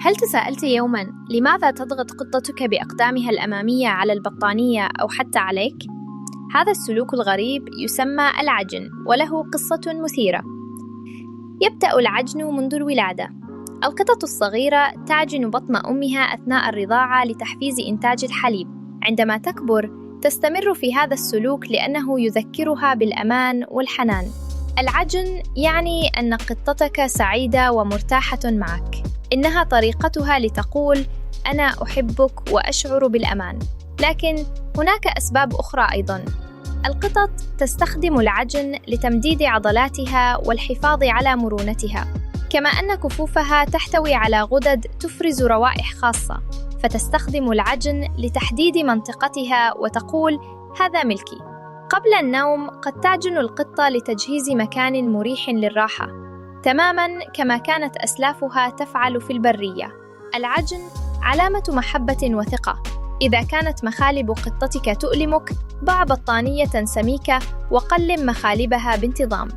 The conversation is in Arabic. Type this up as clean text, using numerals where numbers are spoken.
هل تساءلت يوماً لماذا تضغط قطتك بأقدامها الأمامية على البطانية أو حتى عليك؟ هذا السلوك الغريب يسمى العجن، وله قصة مثيرة. يبدأ العجن منذ الولادة. القطط الصغيرة تعجن بطن أمها أثناء الرضاعة لتحفيز إنتاج الحليب. عندما تكبر، تستمر في هذا السلوك لأنه يذكرها بالأمان والحنان. العجن يعني أن قطتك سعيدة ومرتاحة معك. إنها طريقتها لتقول: أنا أحبك وأشعر بالأمان. لكن هناك أسباب أخرى أيضاً. القطط تستخدم العجن لتمديد عضلاتها والحفاظ على مرونتها، كما أن كفوفها تحتوي على غدد تفرز روائح خاصة، فتستخدم العجن لتحديد منطقتها وتقول: هذا ملكي. قبل النوم قد تعجن القطة لتجهيز مكان مريح للراحة، تماماً كما كانت أسلافها تفعل في البرية. العجن علامة محبة وثقة. إذا كانت مخالب قطتك تؤلمك، ضع بطانية سميكة وقلم مخالبها بانتظام.